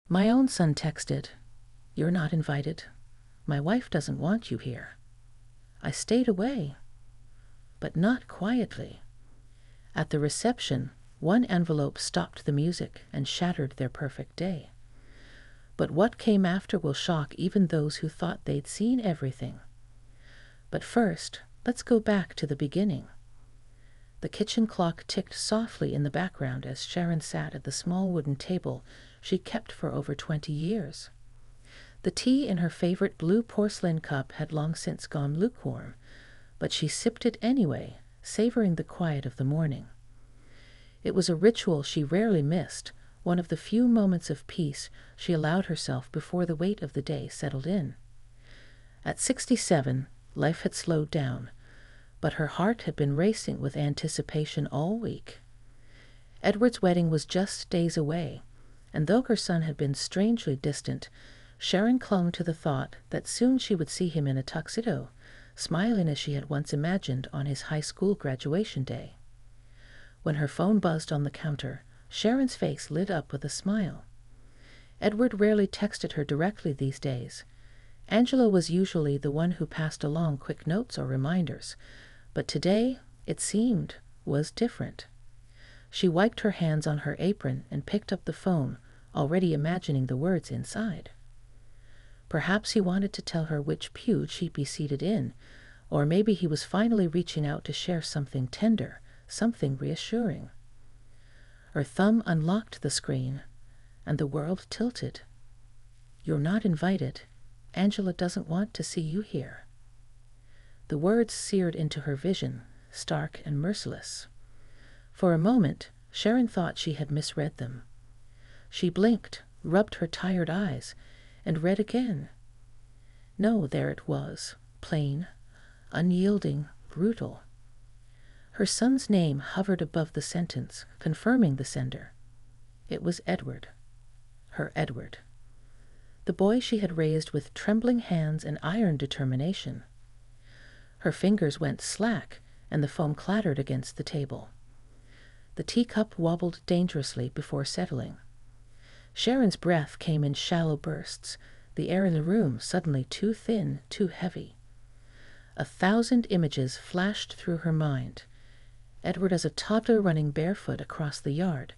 My own son texted, "You're not invited. My wife doesn't want you here." I stayed away, but not quietly. At the reception, one envelope stopped the music and shattered their perfect day. But what came after will shock even those who thought they'd seen everything. But first, let's go back to the beginning. The kitchen clock ticked softly in the background as Sharon sat at the small wooden table she kept for over 20 years. The tea in her favorite blue porcelain cup had long since gone lukewarm, but she sipped it anyway, savoring the quiet of the morning. It was a ritual she rarely missed, one of the few moments of peace she allowed herself before the weight of the day settled in. At 67, life had slowed down, but her heart had been racing with anticipation all week. Edward's wedding was just days away, and though her son had been strangely distant, Sharon clung to the thought that soon she would see him in a tuxedo, smiling as she had once imagined on his high school graduation day. When her phone buzzed on the counter, Sharon's face lit up with a smile. Edward rarely texted her directly these days. Angela was usually the one who passed along quick notes or reminders, but today, it seemed, was different. She wiped her hands on her apron and picked up the phone, already imagining the words inside. Perhaps he wanted to tell her which pew she'd be seated in, or maybe he was finally reaching out to share something tender, something reassuring. Her thumb unlocked the screen, and the world tilted. "You're not invited. Angela doesn't want to see you here." The words seared into her vision, stark and merciless. For a moment, Sharon thought she had misread them. She blinked, rubbed her tired eyes, and read again. No, there it was, plain, unyielding, brutal. Her son's name hovered above the sentence, confirming the sender. It was Edward. Her Edward. The boy she had raised with trembling hands and iron determination. Her fingers went slack, and the phone clattered against the table. The teacup wobbled dangerously before settling. Sharon's breath came in shallow bursts, the air in the room suddenly too thin, too heavy. 1,000 images flashed through her mind. Edward as a toddler running barefoot across the yard,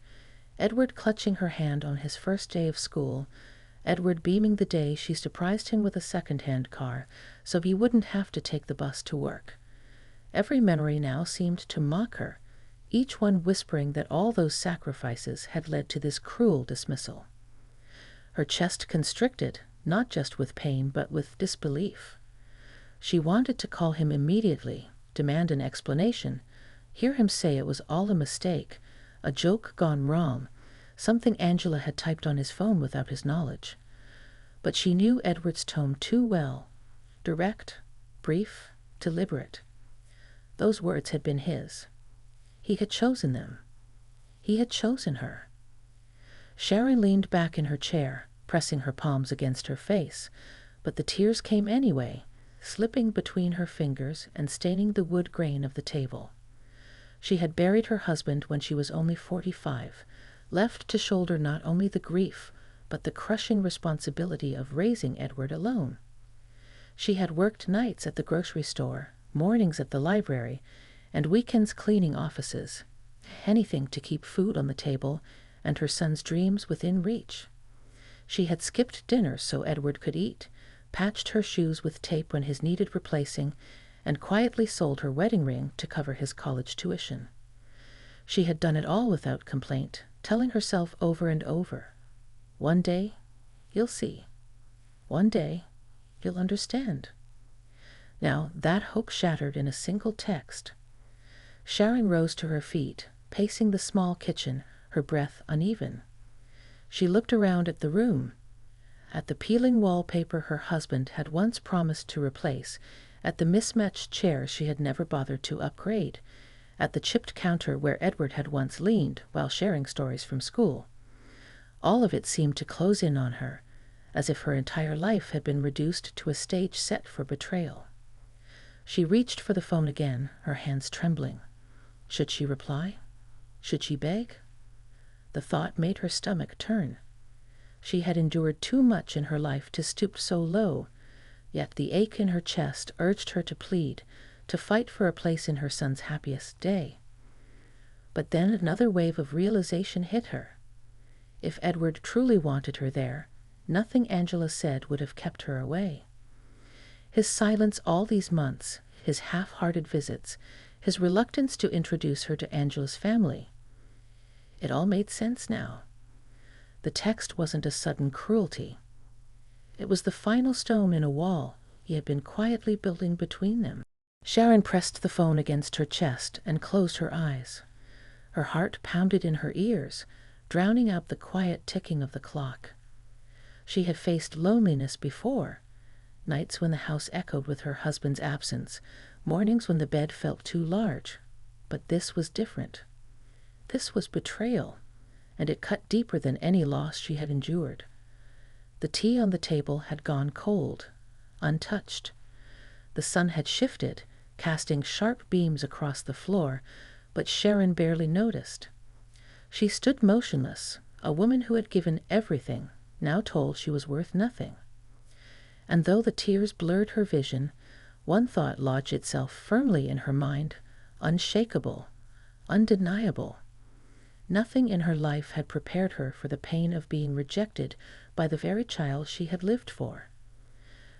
Edward clutching her hand on his first day of school, Edward beaming the day she surprised him with a second-hand car so he wouldn't have to take the bus to work. Every memory now seemed to mock her, each one whispering that all those sacrifices had led to this cruel dismissal. Her chest constricted, not just with pain but with disbelief. She wanted to call him immediately, demand an explanation, hear him say it was all a mistake, a joke gone wrong, something Angela had typed on his phone without his knowledge. But she knew Edward's tone too well, direct, brief, deliberate. Those words had been his. He had chosen them. He had chosen her. Sharon leaned back in her chair, pressing her palms against her face, but the tears came anyway, slipping between her fingers and staining the wood grain of the table. She had buried her husband when she was only 45, left to shoulder not only the grief, but the crushing responsibility of raising Edward alone. She had worked nights at the grocery store, mornings at the library, and weekends cleaning offices, anything to keep food on the table and her son's dreams within reach. She had skipped dinners so Edward could eat, patched her shoes with tape when his needed replacing, and quietly sold her wedding ring to cover his college tuition. She had done it all without complaint, telling herself over and over, "One day, you'll see. One day, you'll understand." Now that hope shattered in a single text. Sharon rose to her feet, pacing the small kitchen, her breath uneven. She looked around at the room, at the peeling wallpaper her husband had once promised to replace, at the mismatched chairs she had never bothered to upgrade, at the chipped counter where Edward had once leaned while sharing stories from school. All of it seemed to close in on her, as if her entire life had been reduced to a stage set for betrayal. She reached for the phone again, her hands trembling. Should she reply? Should she beg? The thought made her stomach turn. She had endured too much in her life to stoop so low, yet the ache in her chest urged her to plead, to fight for a place in her son's happiest day. But then another wave of realization hit her. If Edward truly wanted her there, nothing Angela said would have kept her away. His silence all these months, his half-hearted visits, his reluctance to introduce her to Angela's family. It all made sense now. The text wasn't a sudden cruelty. It was the final stone in a wall he had been quietly building between them. Sharon pressed the phone against her chest and closed her eyes. Her heart pounded in her ears, drowning out the quiet ticking of the clock. She had faced loneliness before, nights when the house echoed with her husband's absence, mornings when the bed felt too large. But this was different. This was betrayal, and it cut deeper than any loss she had endured. The tea on the table had gone cold, untouched. The sun had shifted, casting sharp beams across the floor, but Sharon barely noticed. She stood motionless, a woman who had given everything, now told she was worth nothing. And though the tears blurred her vision, one thought lodged itself firmly in her mind, unshakable, undeniable. Nothing in her life had prepared her for the pain of being rejected by the very child she had lived for.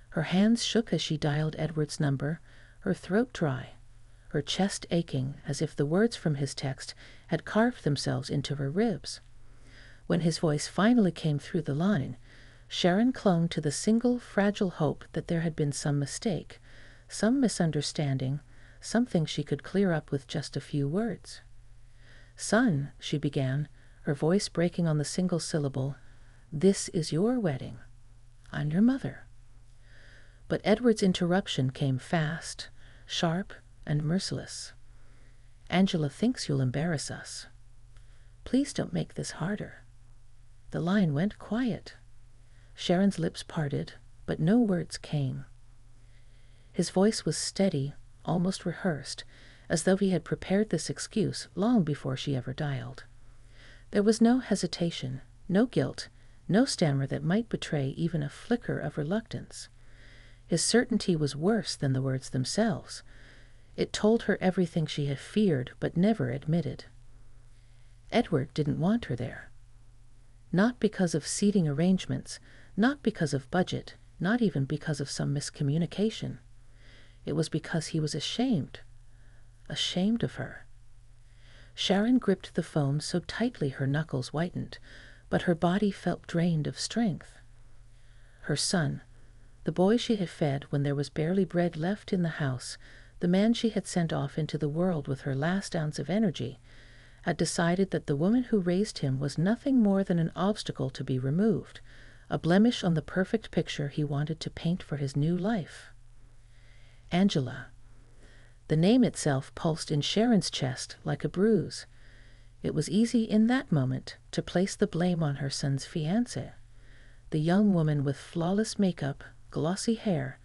Her hands shook as she dialed Edward's number, her throat dry, her chest aching as if the words from his text had carved themselves into her ribs. When his voice finally came through the line, Sharon clung to the single fragile hope that there had been some mistake, some misunderstanding, something she could clear up with just a few words. "Son," she began, her voice breaking on the single syllable, "this is your wedding. I'm your mother." But Edward's interruption came fast, sharp, and merciless. "Angela thinks you'll embarrass us. Please don't make this harder." The line went quiet. Sharon's lips parted, but no words came. His voice was steady, almost rehearsed, as though he had prepared this excuse long before she ever dialed. There was no hesitation, no guilt, no stammer that might betray even a flicker of reluctance. His certainty was worse than the words themselves. It told her everything she had feared but never admitted. Edward didn't want her there. Not because of seating arrangements, not because of budget, not even because of some miscommunication. It was because he was ashamed of her. Sharon gripped the phone so tightly her knuckles whitened, but her body felt drained of strength. Her son, the boy she had fed when there was barely bread left in the house, the man she had sent off into the world with her last ounce of energy, had decided that the woman who raised him was nothing more than an obstacle to be removed, a blemish on the perfect picture he wanted to paint for his new life. Angela. The name itself pulsed in Sharon's chest like a bruise. It was easy in that moment to place the blame on her son's fiancée, the young woman with flawless makeup, glossy hair,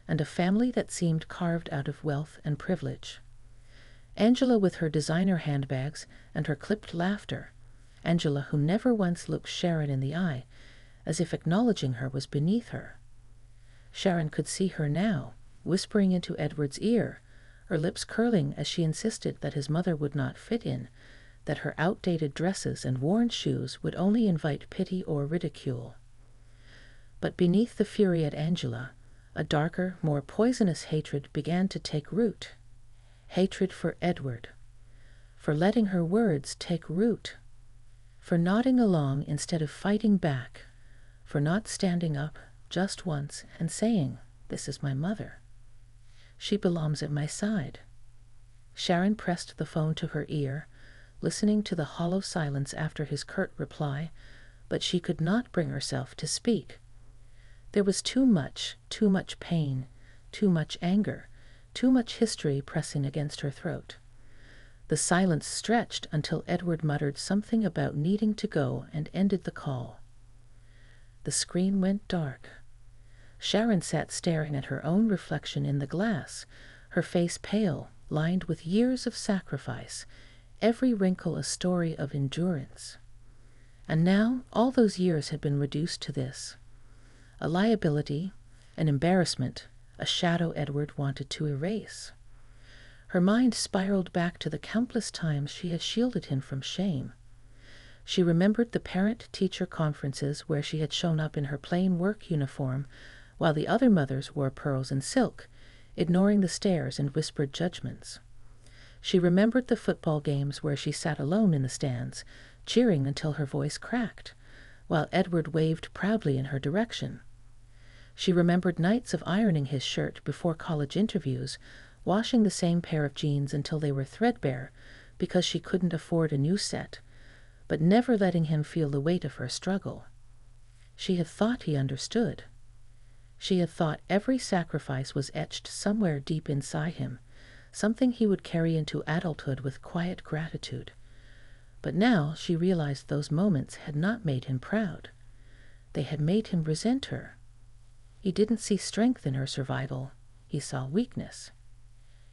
and a family that seemed carved out of wealth and privilege. Angela with her designer handbags and her clipped laughter, Angela who never once looked Sharon in the eye, as if acknowledging her was beneath her. Sharon could see her now, whispering into Edward's ear, her lips curling as she insisted that his mother would not fit in, that her outdated dresses and worn shoes would only invite pity or ridicule. But beneath the fury at Angela, a darker, more poisonous hatred began to take root. Hatred for Edward, for letting her words take root, for nodding along instead of fighting back, for not standing up just once and saying, "This is my mother. She belongs at my side." Sharon pressed the phone to her ear, listening to the hollow silence after his curt reply, but she could not bring herself to speak. There was too much pain, too much anger, too much history pressing against her throat. The silence stretched until Edward muttered something about needing to go and ended the call. The screen went dark. Sharon sat staring at her own reflection in the glass, her face pale, lined with years of sacrifice, every wrinkle a story of endurance. And now all those years had been reduced to this: a liability, an embarrassment, a shadow Edward wanted to erase. Her mind spiraled back to the countless times she had shielded him from shame. She remembered the parent-teacher conferences where she had shown up in her plain work uniform while the other mothers wore pearls and silk, ignoring the stares and whispered judgments. She remembered the football games where she sat alone in the stands, cheering until her voice cracked, while Edward waved proudly in her direction. She remembered nights of ironing his shirt before college interviews, washing the same pair of jeans until they were threadbare because she couldn't afford a new set, but never letting him feel the weight of her struggle. She had thought he understood. She had thought every sacrifice was etched somewhere deep inside him, something he would carry into adulthood with quiet gratitude. But now she realized those moments had not made him proud. They had made him resent her. He didn't see strength in her survival. He saw weakness.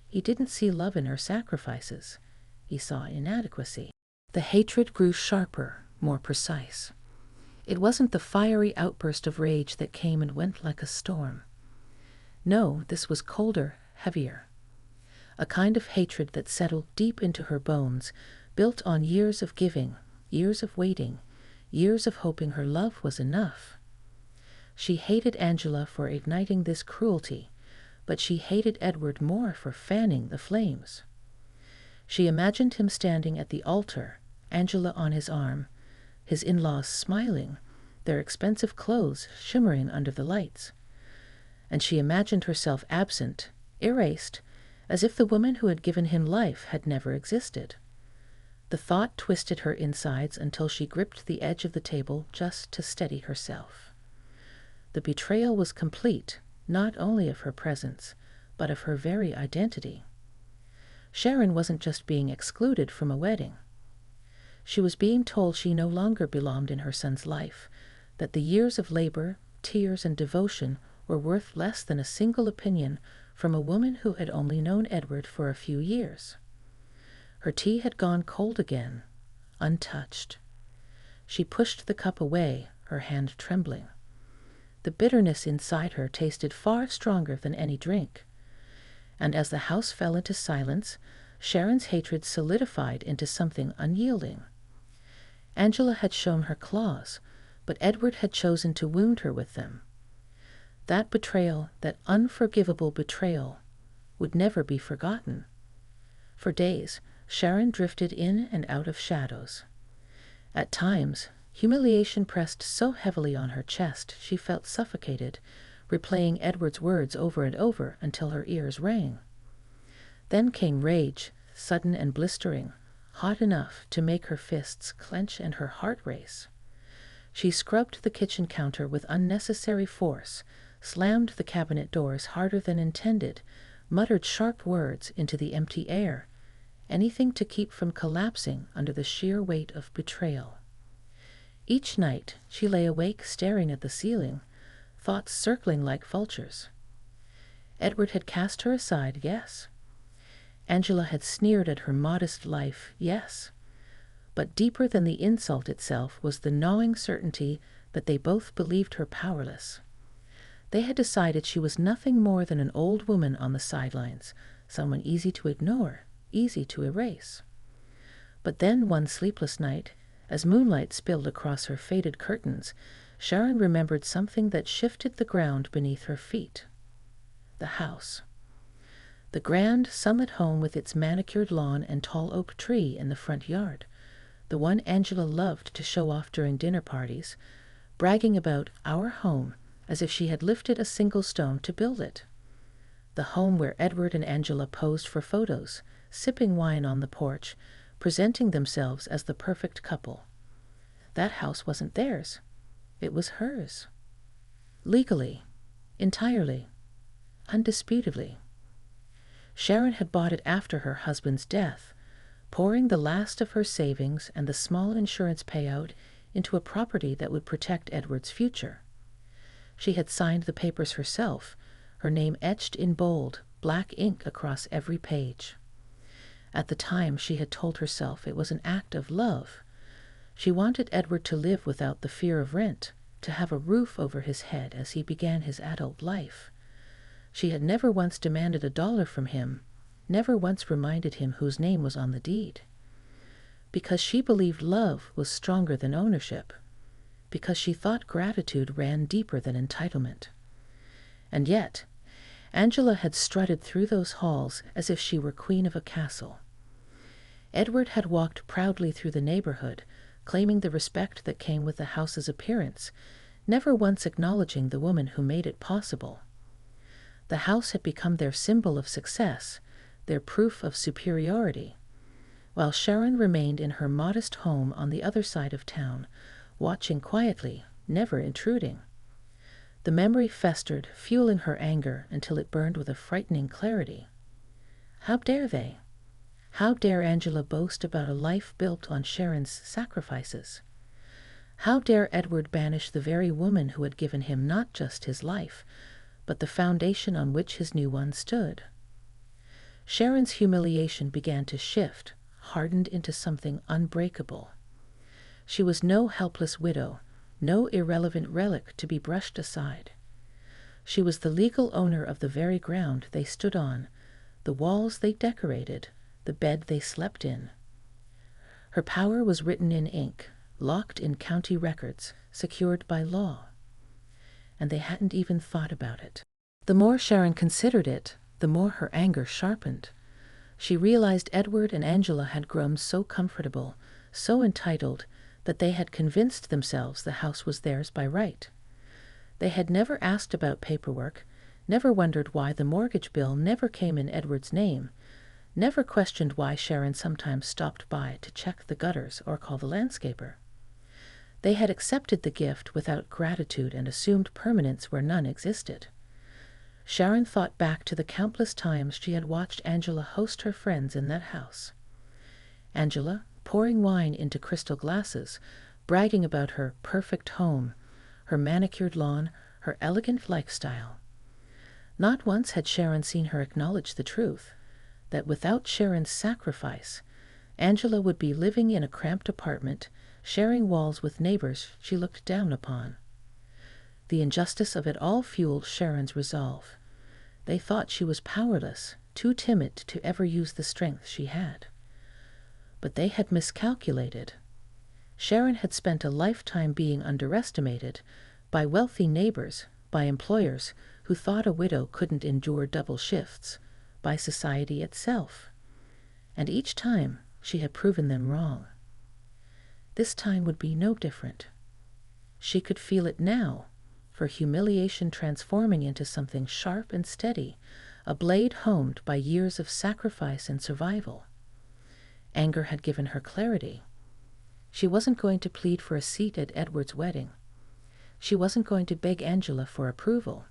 He didn't see love in her sacrifices. He saw inadequacy. The hatred grew sharper, more precise. It wasn't the fiery outburst of rage that came and went like a storm. No, this was colder, heavier. A kind of hatred that settled deep into her bones, built on years of giving, years of waiting, years of hoping her love was enough. She hated Angela for igniting this cruelty, but she hated Edward more for fanning the flames. She imagined him standing at the altar, Angela on his arm, his in-laws smiling, their expensive clothes shimmering under the lights. And she imagined herself absent, erased, as if the woman who had given him life had never existed. The thought twisted her insides until she gripped the edge of the table just to steady herself. The betrayal was complete, not only of her presence, but of her very identity. Sharon wasn't just being excluded from a wedding. She was being told she no longer belonged in her son's life, that the years of labor, tears, and devotion were worth less than a single opinion from a woman who had only known Edward for a few years. Her tea had gone cold again, untouched. She pushed the cup away, her hand trembling. The bitterness inside her tasted far stronger than any drink. And as the house fell into silence, Sharon's hatred solidified into something unyielding. Angela had shown her claws, but Edward had chosen to wound her with them. That betrayal, that unforgivable betrayal, would never be forgotten. For days, Sharon drifted in and out of shadows. At times, humiliation pressed so heavily on her chest she felt suffocated, replaying Edward's words over and over until her ears rang. Then came rage, sudden and blistering, hot enough to make her fists clench and her heart race. She scrubbed the kitchen counter with unnecessary force, slammed the cabinet doors harder than intended, muttered sharp words into the empty air, anything to keep from collapsing under the sheer weight of betrayal. Each night she lay awake staring at the ceiling, thoughts circling like vultures. Edward had cast her aside, yes. Angela had sneered at her modest life, yes. But deeper than the insult itself was the gnawing certainty that they both believed her powerless. They had decided she was nothing more than an old woman on the sidelines, someone easy to ignore, easy to erase. But then one sleepless night, as moonlight spilled across her faded curtains, Sharon remembered something that shifted the ground beneath her feet. The house. The grand, sunlit home with its manicured lawn and tall oak tree in the front yard. The one Angela loved to show off during dinner parties, bragging about our home as if she had lifted a single stone to build it. The home where Edward and Angela posed for photos, sipping wine on the porch, presenting themselves as the perfect couple. That house wasn't theirs. It was hers. Legally, entirely, undisputedly. Sharon had bought it after her husband's death, pouring the last of her savings and the small insurance payout into a property that would protect Edward's future. She had signed the papers herself, her name etched in bold, black ink across every page. At the time, she had told herself it was an act of love. She wanted Edward to live without the fear of rent, to have a roof over his head as he began his adult life. She had never once demanded $1 from him, never once reminded him whose name was on the deed. Because she believed love was stronger than ownership, because she thought gratitude ran deeper than entitlement. And yet, Angela had strutted through those halls as if she were queen of a castle. Edward had walked proudly through the neighborhood, claiming the respect that came with the house's appearance, never once acknowledging the woman who made it possible. The house had become their symbol of success, their proof of superiority, while Sharon remained in her modest home on the other side of town, watching quietly, never intruding. The memory festered, fueling her anger until it burned with a frightening clarity. How dare they? How dare Angela boast about a life built on Sharon's sacrifices? How dare Edward banish the very woman who had given him not just his life, but the foundation on which his new one stood? Sharon's humiliation began to shift, hardened into something unbreakable. She was no helpless widow, no irrelevant relic to be brushed aside. She was the legal owner of the very ground they stood on, the walls they decorated, the bed they slept in. Her power was written in ink, locked in county records, secured by law. And they hadn't even thought about it. The more Sharon considered it, the more her anger sharpened. She realized Edward and Angela had grown so comfortable, so entitled, that they had convinced themselves the house was theirs by right. They had never asked about paperwork, never wondered why the mortgage bill never came in Edward's name, never questioned why Sharon sometimes stopped by to check the gutters or call the landscaper. They had accepted the gift without gratitude and assumed permanence where none existed. Sharon thought back to the countless times she had watched Angela host her friends in that house. Angela, pouring wine into crystal glasses, bragging about her perfect home, her manicured lawn, her elegant lifestyle. Not once had Sharon seen her acknowledge the truth, that without Sharon's sacrifice, Angela would be living in a cramped apartment, sharing walls with neighbors she looked down upon. The injustice of it all fueled Sharon's resolve. They thought she was powerless, too timid to ever use the strength she had. But they had miscalculated. Sharon had spent a lifetime being underestimated by wealthy neighbors, by employers who thought a widow couldn't endure double shifts, by society itself. And each time she had proven them wrong. This time would be no different. She could feel it now, for humiliation transforming into something sharp and steady, a blade honed by years of sacrifice and survival. Anger had given her clarity. She wasn't going to plead for a seat at Edward's wedding. She wasn't going to beg Angela for approval.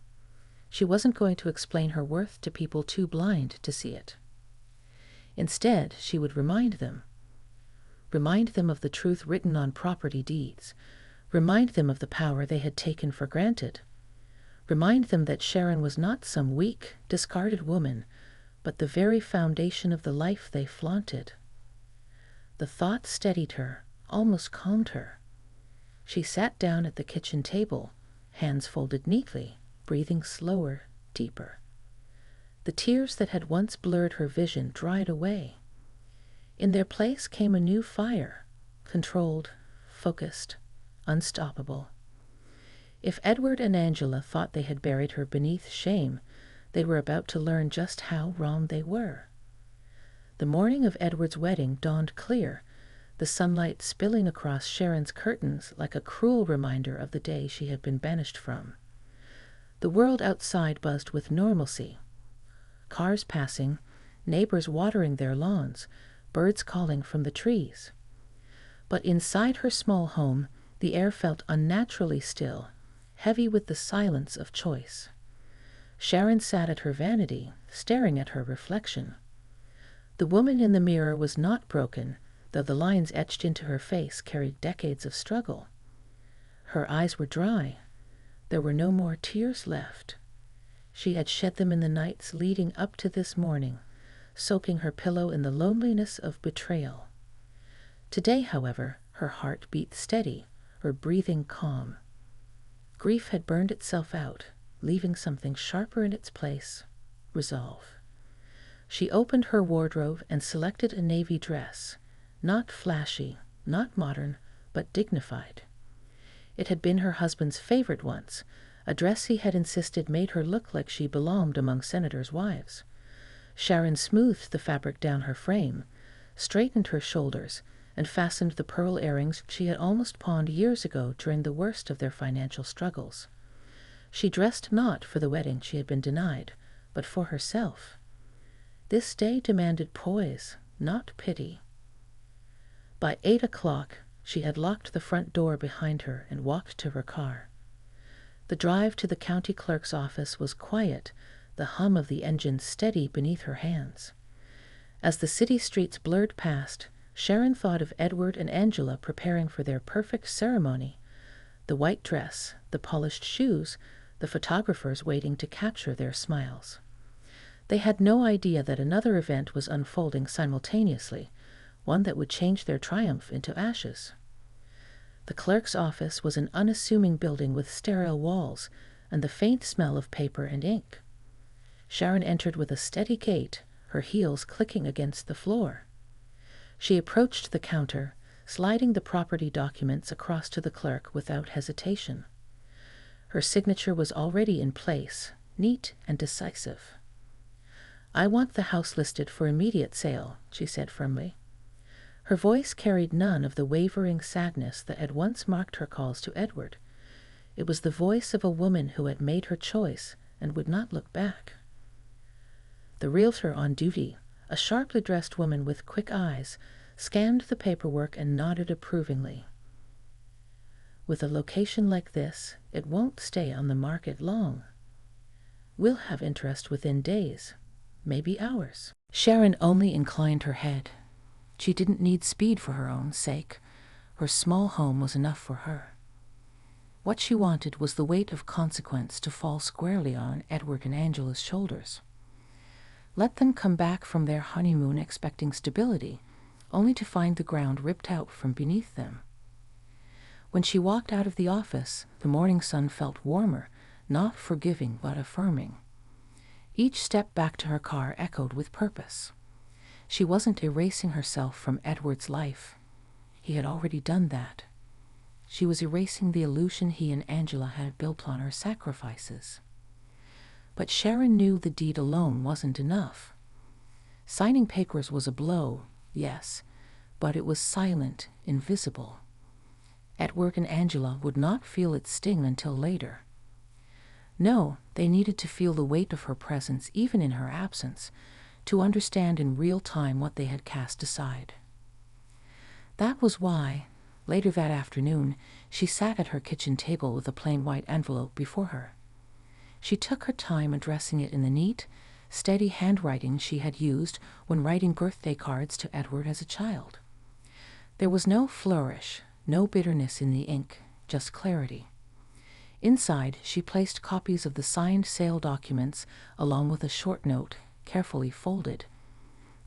She wasn't going to explain her worth to people too blind to see it. Instead, she would remind them of the truth written on property deeds, remind them of the power they had taken for granted, remind them that Sharon was not some weak, discarded woman, but the very foundation of the life they flaunted. The thought steadied her, almost calmed her. She sat down at the kitchen table, hands folded neatly, breathing slower, deeper. The tears that had once blurred her vision dried away. In their place came a new fire, controlled, focused, unstoppable. If Edward and Angela thought they had buried her beneath shame, they were about to learn just how wrong they were. The morning of Edward's wedding dawned clear, the sunlight spilling across Sharon's curtains like a cruel reminder of the day she had been banished from. The world outside buzzed with normalcy. Cars passing, neighbors watering their lawns, birds calling from the trees. But inside her small home, the air felt unnaturally still, heavy with the silence of choice. Sharon sat at her vanity, staring at her reflection. The woman in the mirror was not broken, though the lines etched into her face carried decades of struggle. Her eyes were dry. There were no more tears left. She had shed them in the nights leading up to this morning, soaking her pillow in the loneliness of betrayal. Today, however, Her heart beat steady, her breathing calm. Grief had burned itself out, leaving something sharper in its place: resolve. She opened her wardrobe and selected a navy dress, not flashy, not modern, but dignified. It had been her husband's favorite once, a dress he had insisted made her look like she belonged among senators' wives. Sharon smoothed the fabric down her frame, straightened her shoulders, and fastened the pearl earrings she had almost pawned years ago during the worst of their financial struggles. She dressed not for the wedding she had been denied, but for herself. This day demanded poise, not pity. By 8 o'clock, she had locked the front door behind her and walked to her car. The drive to the county clerk's office was quiet, the hum of the engine steady beneath her hands. As the city streets blurred past, Sharon thought of Edward and Angela preparing for their perfect ceremony: the white dress, the polished shoes, the photographers waiting to capture their smiles. They had no idea that another event was unfolding simultaneously, one that would change their triumph into ashes. The clerk's office was an unassuming building with sterile walls and the faint smell of paper and ink. Sharon entered with a steady gait, her heels clicking against the floor. She approached the counter, sliding the property documents across to the clerk without hesitation. Her signature was already in place, neat and decisive. "I want the house listed for immediate sale," she said firmly. Her voice carried none of the wavering sadness that had once marked her calls to Edward. It was the voice of a woman who had made her choice and would not look back. The realtor on duty, a sharply dressed woman with quick eyes, scanned the paperwork and nodded approvingly. "With a location like this, it won't stay on the market long. We'll have interest within days, maybe hours." Sharon only inclined her head. She didn't need speed for her own sake. Her small home was enough for her. What she wanted was the weight of consequence to fall squarely on Edward and Angela's shoulders. Let them come back from their honeymoon expecting stability, only to find the ground ripped out from beneath them. When she walked out of the office, the morning sun felt warmer, not forgiving but affirming. Each step back to her car echoed with purpose. She wasn't erasing herself from Edward's life. He had already done that. She was erasing the illusion he and Angela had built on her sacrifices. But Sharon knew the deed alone wasn't enough. Signing papers was a blow, yes, but it was silent, invisible. Edward and Angela would not feel its sting until later. No, they needed to feel the weight of her presence even in her absence, to understand in real time what they had cast aside. That was why, later that afternoon, she sat at her kitchen table with a plain white envelope before her. She took her time addressing it in the neat, steady handwriting she had used when writing birthday cards to Edward as a child. There was no flourish, no bitterness in the ink, just clarity. Inside, she placed copies of the signed sale documents along with a short note, carefully folded.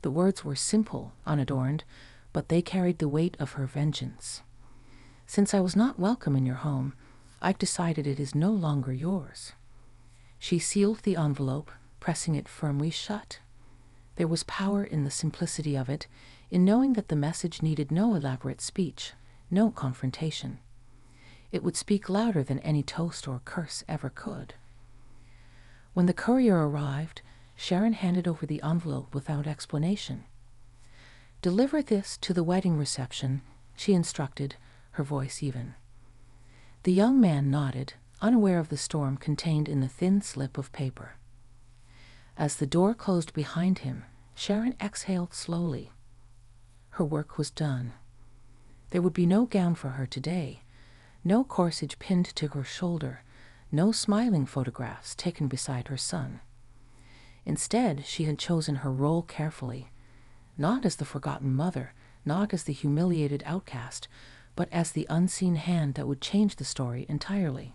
The words were simple, unadorned, but they carried the weight of her vengeance. "Since I was not welcome in your home, I've decided it is no longer yours." She sealed the envelope, pressing it firmly shut. There was power in the simplicity of it, in knowing that the message needed no elaborate speech, no confrontation. It would speak louder than any toast or curse ever could. When the courier arrived, Sharon handed over the envelope without explanation. "Deliver this to the wedding reception," she instructed, her voice even. The young man nodded, unaware of the storm contained in the thin slip of paper. As the door closed behind him, Sharon exhaled slowly. Her work was done. There would be no gown for her today, no corsage pinned to her shoulder, no smiling photographs taken beside her son. Instead, she had chosen her role carefully, not as the forgotten mother, not as the humiliated outcast, but as the unseen hand that would change the story entirely.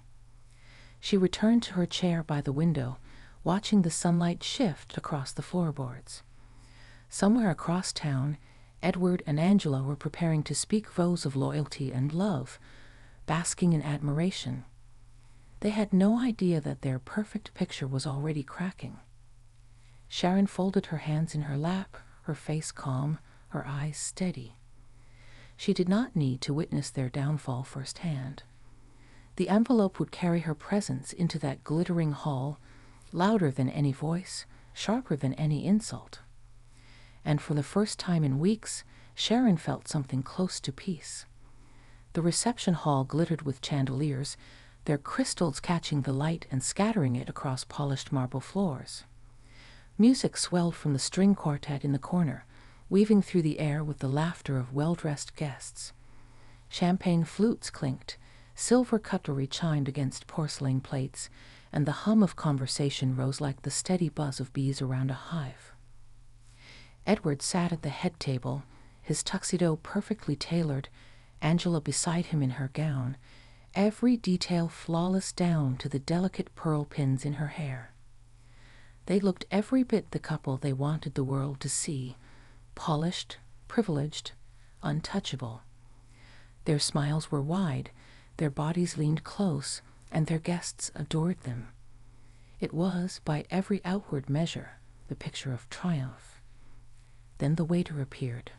She returned to her chair by the window, watching the sunlight shift across the floorboards. Somewhere across town, Edward and Angela were preparing to speak vows of loyalty and love, basking in admiration. They had no idea that their perfect picture was already cracking. Sharon folded her hands in her lap, her face calm, her eyes steady. She did not need to witness their downfall firsthand. The envelope would carry her presence into that glittering hall, louder than any voice, sharper than any insult. And for the first time in weeks, Sharon felt something close to peace. The reception hall glittered with chandeliers, their crystals catching the light and scattering it across polished marble floors. Music swelled from the string quartet in the corner, weaving through the air with the laughter of well-dressed guests. Champagne flutes clinked, silver cutlery chimed against porcelain plates, and the hum of conversation rose like the steady buzz of bees around a hive. Edward sat at the head table, his tuxedo perfectly tailored, Angela beside him in her gown, every detail flawless down to the delicate pearl pins in her hair. They looked every bit the couple they wanted the world to see, polished, privileged, untouchable. Their smiles were wide, their bodies leaned close, and their guests adored them. It was, by every outward measure, the picture of triumph. Then the waiter appeared.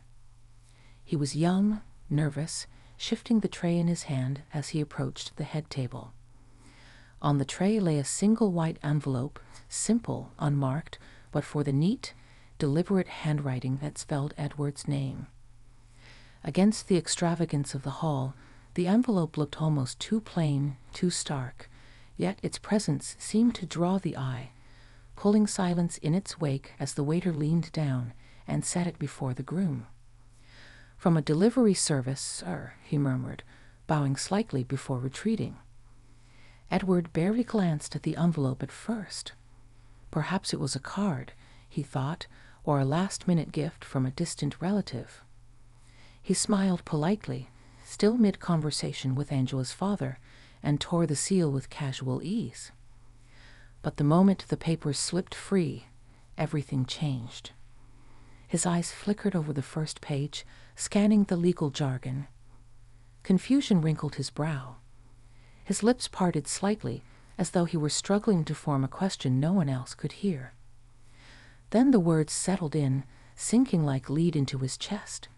He was young, nervous, shifting the tray in his hand as he approached the head table. On the tray lay a single white envelope, simple, unmarked, but for the neat, deliberate handwriting that spelled Edward's name. Against the extravagance of the hall, the envelope looked almost too plain, too stark, yet its presence seemed to draw the eye, pulling silence in its wake as the waiter leaned down and set it before the groom. "From a delivery service, sir," he murmured, bowing slightly before retreating. Edward barely glanced at the envelope at first. Perhaps it was a card, he thought, or a last-minute gift from a distant relative. He smiled politely, still mid-conversation with Angela's father, and tore the seal with casual ease. But the moment the papers slipped free, everything changed. His eyes flickered over the first page, scanning the legal jargon. Confusion wrinkled his brow. His lips parted slightly, as though he were struggling to form a question no one else could hear. Then the words settled in, sinking like lead into his chest.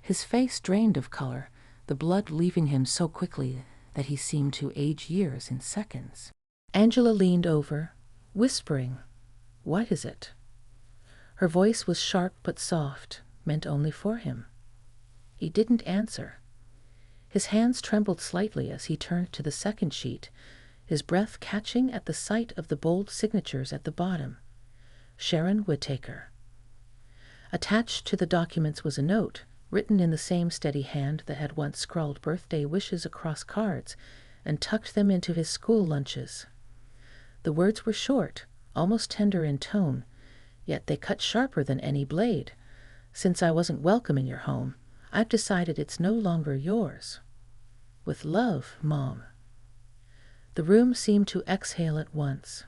His face drained of color, the blood leaving him so quickly that he seemed to age years in seconds. Angela leaned over, whispering, "What is it?" Her voice was sharp but soft, meant only for him. He didn't answer. His hands trembled slightly as he turned to the second sheet, his breath catching at the sight of the bold signatures at the bottom. Sharon Whittaker. Attached to the documents was a note, written in the same steady hand that had once scrawled birthday wishes across cards and tucked them into his school lunches. The words were short, almost tender in tone, yet they cut sharper than any blade. "Since I wasn't welcome in your home, I've decided it's no longer yours. With love, Mom." The room seemed to exhale at once.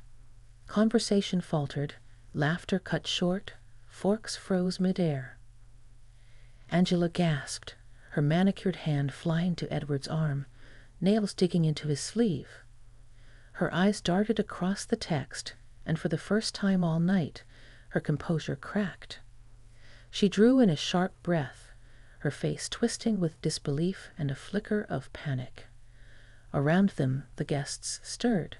Conversation faltered, laughter cut short, forks froze midair. Angela gasped, her manicured hand flying to Edward's arm, nails digging into his sleeve. Her eyes darted across the text, and for the first time all night, her composure cracked. She drew in a sharp breath, her face twisting with disbelief and a flicker of panic. Around them, the guests stirred.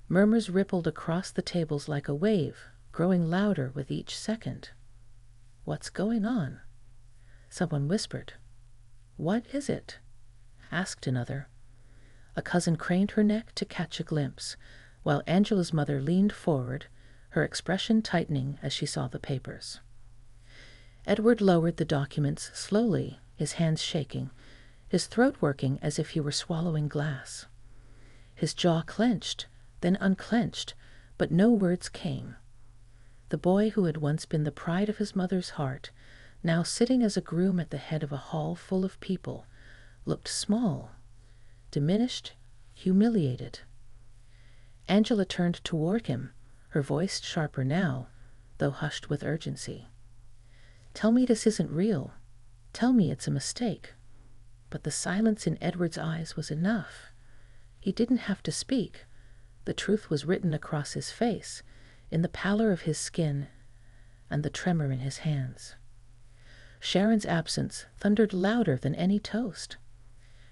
Murmurs rippled across the tables like a wave, growing louder with each second. "What's going on?" Someone whispered. "What is it?" asked another. A cousin craned her neck to catch a glimpse, while Angela's mother leaned forward, her expression tightening as she saw the papers. Edward lowered the documents slowly, his hands shaking, his throat working as if he were swallowing glass. His jaw clenched, then unclenched, but no words came. The boy who had once been the pride of his mother's heart, now sitting as a groom at the head of a hall full of people, looked small, diminished, humiliated. Angela turned toward him, her voice sharper now, though hushed with urgency. Tell me this isn't real. Tell me it's a mistake. But the silence in Edward's eyes was enough. He didn't have to speak. The truth was written across his face, in the pallor of his skin and the tremor in his hands. Sharon's absence thundered louder than any toast.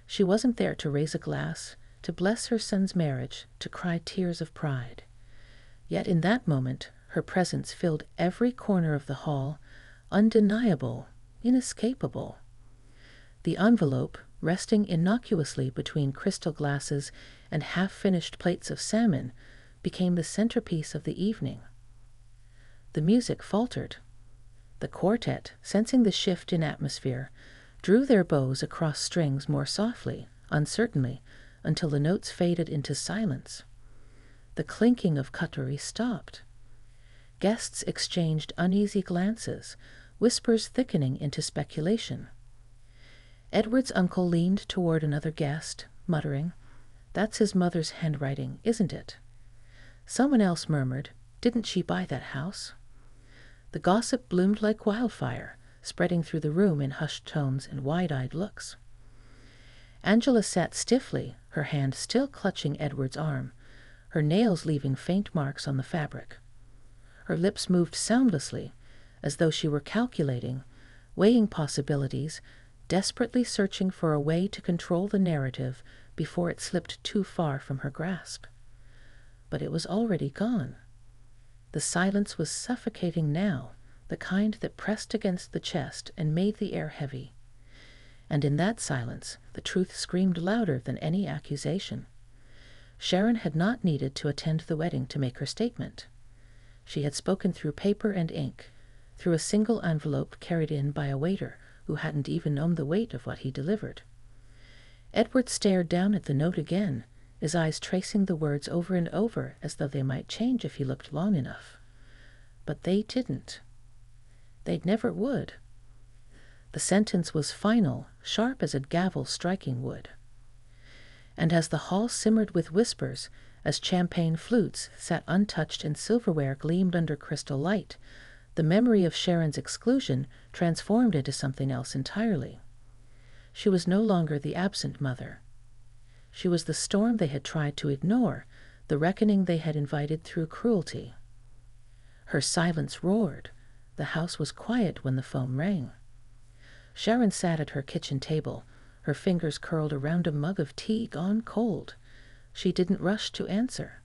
She wasn't there to raise a glass, to bless her son's marriage, to cry tears of pride. Yet in that moment, her presence filled every corner of the hall, undeniable, inescapable. The envelope, resting innocuously between crystal glasses and half-finished plates of salmon, became the centerpiece of the evening. The music faltered. The quartet, sensing the shift in atmosphere, drew their bows across strings more softly, uncertainly, until the notes faded into silence. The clinking of cutlery stopped. Guests exchanged uneasy glances, whispers thickening into speculation. Edward's uncle leaned toward another guest, muttering, "That's his mother's handwriting, isn't it?" Someone else murmured, "Didn't she buy that house?" The gossip bloomed like wildfire, spreading through the room in hushed tones and wide-eyed looks. Angela sat stiffly, her hand still clutching Edward's arm, her nails leaving faint marks on the fabric. Her lips moved soundlessly, as though she were calculating, weighing possibilities, desperately searching for a way to control the narrative before it slipped too far from her grasp. But it was already gone. The silence was suffocating now, the kind that pressed against the chest and made the air heavy. And in that silence, the truth screamed louder than any accusation. Sharon had not needed to attend the wedding to make her statement. She had spoken through paper and ink, through a single envelope carried in by a waiter who hadn't even known the weight of what he delivered. Edward stared down at the note again, his eyes tracing the words over and over as though they might change if he looked long enough. But they didn't. They never would. The sentence was final, sharp as a gavel striking wood. And as the hall simmered with whispers, as champagne flutes sat untouched and silverware gleamed under crystal light, the memory of Sharon's exclusion transformed into something else entirely. She was no longer the absent mother. She was the storm they had tried to ignore, the reckoning they had invited through cruelty. Her silence roared. The house was quiet when the phone rang. Sharon sat at her kitchen table, her fingers curled around a mug of tea gone cold. She didn't rush to answer.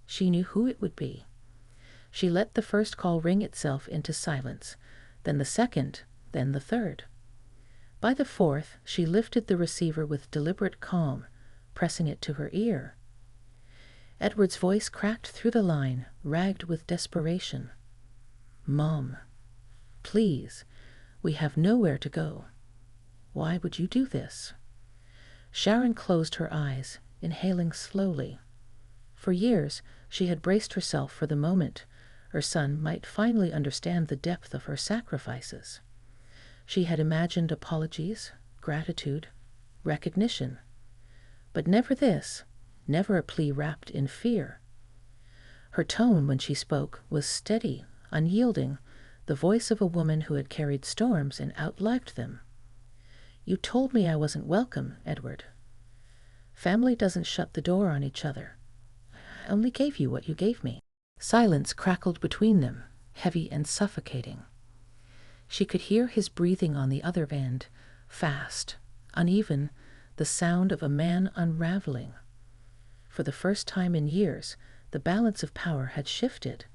She knew who it would be. She let the first call ring itself into silence, then the second, then the third. By the fourth, she lifted the receiver with deliberate calm, pressing it to her ear. Edward's voice cracked through the line, ragged with desperation. "Mom, please, we have nowhere to go. Why would you do this?" Sharon closed her eyes, inhaling slowly. For years, she had braced herself for the moment her son might finally understand the depth of her sacrifices. She had imagined apologies, gratitude, recognition. But never this, never a plea wrapped in fear. Her tone when she spoke was steady, unyielding, the voice of a woman who had carried storms and outlived them. "You told me I wasn't welcome, Edward. Family doesn't shut the door on each other. I only gave you what you gave me." Silence crackled between them, heavy and suffocating. She could hear his breathing on the other end, fast, uneven, the sound of a man unraveling. For the first time in years, the balance of power had shifted.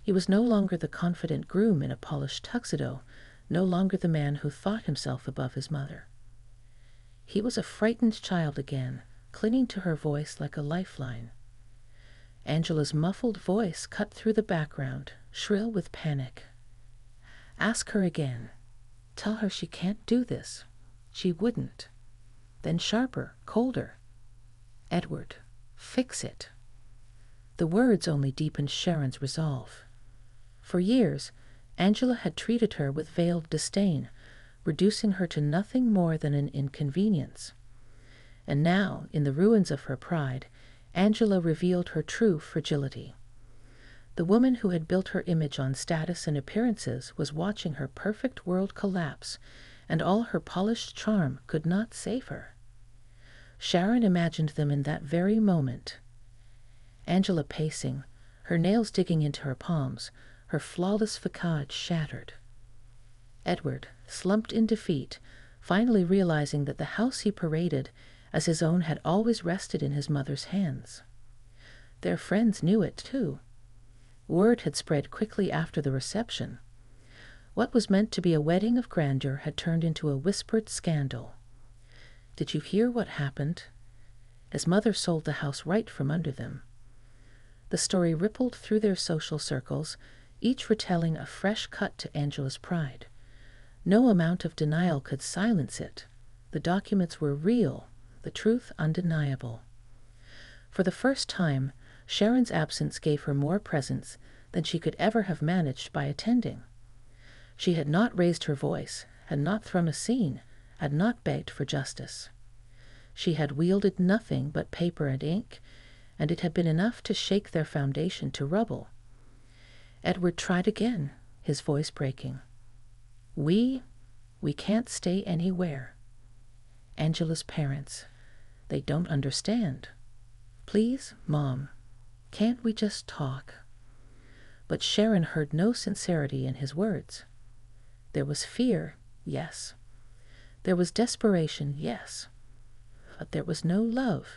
He was no longer the confident groom in a polished tuxedo, no longer the man who thought himself above his mother. He was a frightened child again, clinging to her voice like a lifeline. Angela's muffled voice cut through the background, shrill with panic. "Ask her again. Tell her she can't do this. She wouldn't." Then sharper, colder. "Edward, fix it." The words only deepened Sharon's resolve. For years, Angela had treated her with veiled disdain, reducing her to nothing more than an inconvenience. And now, in the ruins of her pride, Angela revealed her true fragility. The woman who had built her image on status and appearances was watching her perfect world collapse, and all her polished charm could not save her. Sharon imagined them in that very moment. Angela pacing, her nails digging into her palms, her flawless facade shattered. Edward, slumped in defeat, finally realizing that the house he paraded as his own had always rested in his mother's hands. Their friends knew it, too. Word had spread quickly after the reception. What was meant to be a wedding of grandeur had turned into a whispered scandal. Did you hear what happened? His mother sold the house right from under them. The story rippled through their social circles, each retelling a fresh cut to Angela's pride. No amount of denial could silence it. The documents were real, the truth undeniable. For the first time, Sharon's absence gave her more presence than she could ever have managed by attending. She had not raised her voice, had not thrown a scene, had not begged for justice. She had wielded nothing but paper and ink, and it had been enough to shake their foundation to rubble. Edward tried again, his voice breaking. We can't stay anywhere. Angela's parents, they don't understand. Please, Mom, can't we just talk? But Sharon heard no sincerity in his words. There was fear, yes. There was desperation, yes. But there was no love.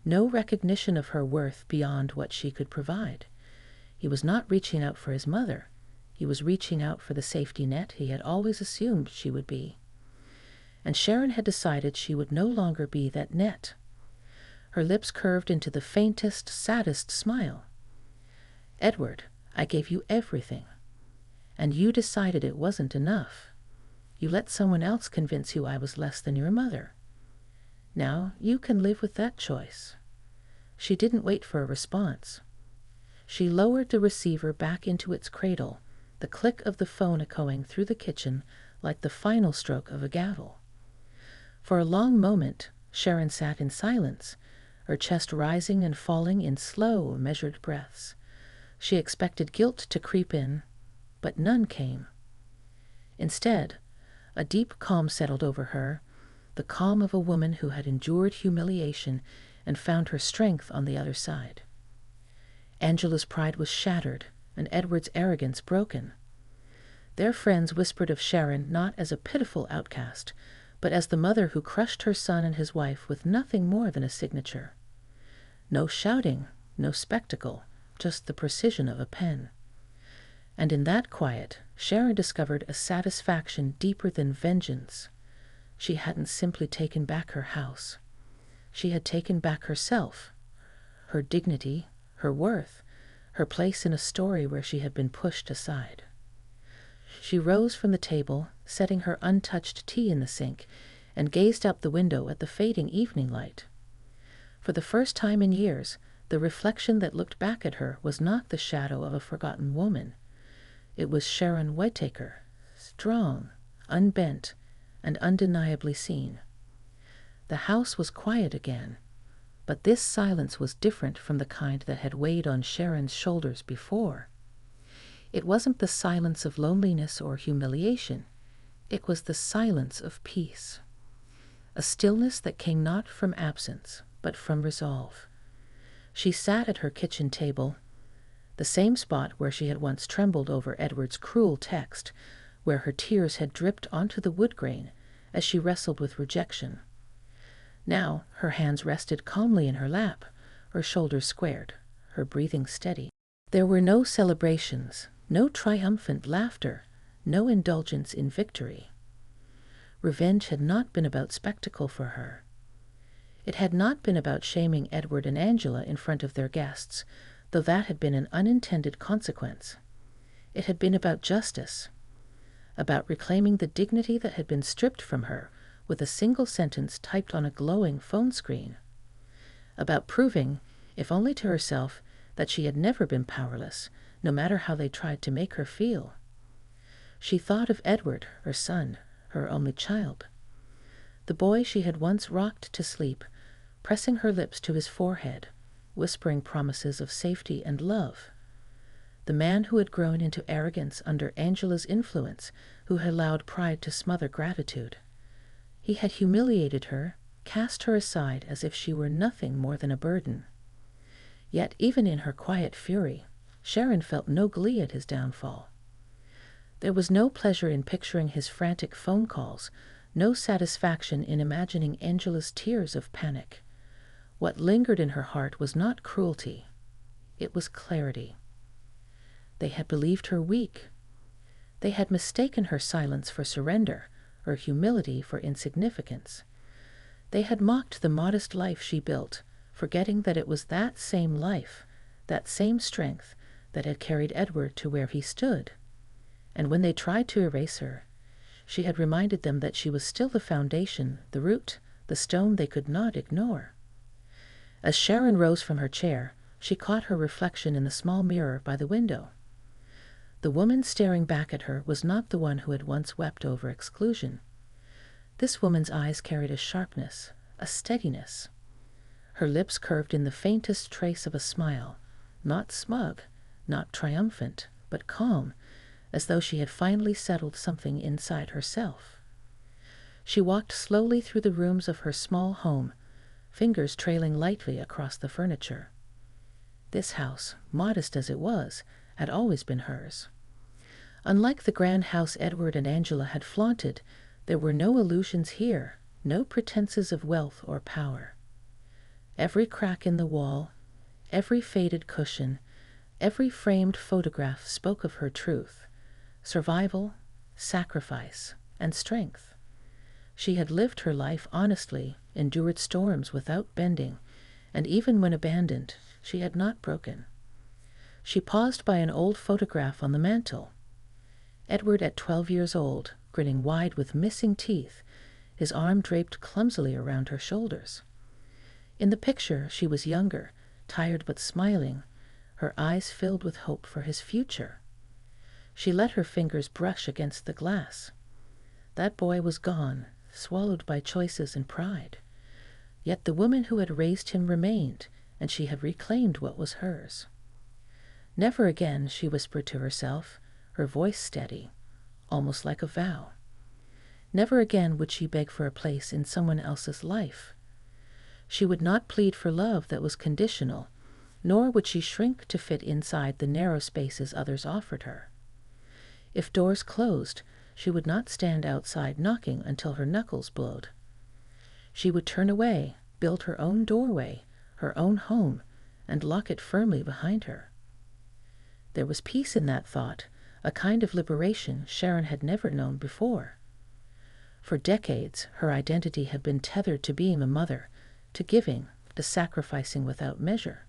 No recognition of her worth beyond what she could provide. He was not reaching out for his mother. He was reaching out for the safety net he had always assumed she would be. And Sharon had decided she would no longer be that net. Her lips curved into the faintest, saddest smile. Edward, I gave you everything. And you decided it wasn't enough. You let someone else convince you I was less than your mother. Now you can live with that choice. She didn't wait for a response. She lowered the receiver back into its cradle, the click of the phone echoing through the kitchen like the final stroke of a gavel. For a long moment, Sharon sat in silence, her chest rising and falling in slow, measured breaths. She expected guilt to creep in, but none came. Instead, a deep calm settled over her, the calm of a woman who had endured humiliation and found her strength on the other side. Angela's pride was shattered, and Edward's arrogance broken. Their friends whispered of Sharon not as a pitiful outcast, but as the mother who crushed her son and his wife with nothing more than a signature. No shouting, no spectacle, just the precision of a pen. And in that quiet, Sharon discovered a satisfaction deeper than vengeance. She hadn't simply taken back her house. She had taken back herself, her dignity, her worth, her place in a story where she had been pushed aside. She rose from the table, setting her untouched tea in the sink, and gazed out the window at the fading evening light. For the first time in years, the reflection that looked back at her was not the shadow of a forgotten woman. It was Sharon Whittaker, strong, unbent, and undeniably seen. The house was quiet again, but this silence was different from the kind that had weighed on Sharon's shoulders before. It wasn't the silence of loneliness or humiliation. It was the silence of peace. A stillness that came not from absence, but from resolve. She sat at her kitchen table, the same spot where she had once trembled over Edward's cruel text, where her tears had dripped onto the wood grain as she wrestled with rejection. Now her hands rested calmly in her lap, her shoulders squared, her breathing steady. There were no celebrations, no triumphant laughter, no indulgence in victory. Revenge had not been about spectacle for her. It had not been about shaming Edward and Angela in front of their guests, though that had been an unintended consequence. It had been about justice, about reclaiming the dignity that had been stripped from her with a single sentence typed on a glowing phone screen, about proving, if only to herself, that she had never been powerless, no matter how they tried to make her feel. She thought of Edward, her son, her only child, the boy she had once rocked to sleep, pressing her lips to his forehead, whispering promises of safety and love. the man who had grown into arrogance under Angela's influence, who had allowed pride to smother gratitude. He had humiliated her, cast her aside as if she were nothing more than a burden. Yet even in her quiet fury, Sharon felt no glee at his downfall. There was no pleasure in picturing his frantic phone calls, no satisfaction in imagining Angela's tears of panic. What lingered in her heart was not cruelty. It was clarity. They had believed her weak. They had mistaken her silence for surrender, her humility for insignificance. They had mocked the modest life she built, forgetting that it was that same life, that same strength, that had carried Edward to where he stood. And when they tried to erase her, she had reminded them that she was still the foundation, the root, the stone they could not ignore. As Sharon rose from her chair, she caught her reflection in the small mirror by the window. The woman staring back at her was not the one who had once wept over exclusion. This woman's eyes carried a sharpness, a steadiness. Her lips curved in the faintest trace of a smile, not smug, not triumphant, but calm, as though she had finally settled something inside herself. She walked slowly through the rooms of her small home, fingers trailing lightly across the furniture. This house, modest as it was, had always been hers. Unlike the grand house Edward and Angela had flaunted, there were no illusions here, no pretenses of wealth or power. Every crack in the wall, every faded cushion, every framed photograph spoke of her truth, survival, sacrifice, and strength. She had lived her life honestly, endured storms without bending, and even when abandoned, she had not broken. She paused by an old photograph on the mantel. Edward at 12 years old, grinning wide with missing teeth, his arm draped clumsily around her shoulders. In the picture, she was younger, tired but smiling, her eyes filled with hope for his future. She let her fingers brush against the glass. That boy was gone, swallowed by choices and pride. Yet the woman who had raised him remained, and she had reclaimed what was hers. Never again, she whispered to herself, her voice steady, almost like a vow. Never again would she beg for a place in someone else's life. She would not plead for love that was conditional, nor would she shrink to fit inside the narrow spaces others offered her. If doors closed, she would not stand outside knocking until her knuckles bled. She would turn away, build her own doorway, her own home, and lock it firmly behind her. There was peace in that thought, a kind of liberation Sharon had never known before. For decades, her identity had been tethered to being a mother, to giving, to sacrificing without measure.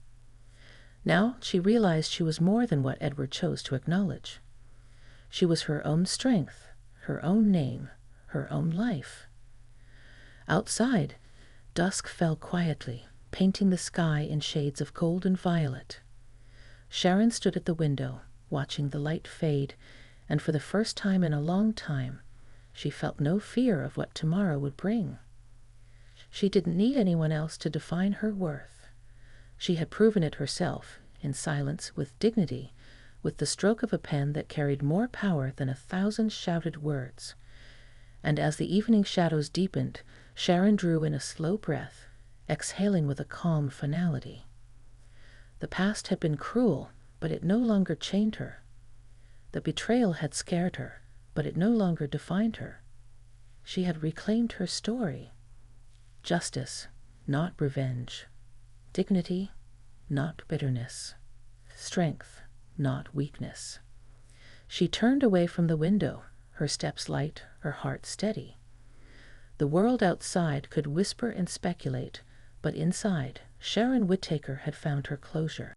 Now she realized she was more than what Edward chose to acknowledge. She was her own strength, her own name, her own life. Outside, dusk fell quietly, painting the sky in shades of gold and violet. Sharon stood at the window, watching the light fade, and for the first time in a long time, she felt no fear of what tomorrow would bring. She didn't need anyone else to define her worth. She had proven it herself, in silence, with dignity, with the stroke of a pen that carried more power than 1,000 shouted words. And as the evening shadows deepened, Sharon drew in a slow breath, exhaling with a calm finality. The past had been cruel, but it no longer chained her. The betrayal had scared her, but it no longer defined her. She had reclaimed her story. Justice, not revenge. Dignity, not bitterness. Strength, not weakness. She turned away from the window, her steps light, her heart steady. The world outside could whisper and speculate, but inside, Sharon Whittaker had found her closure.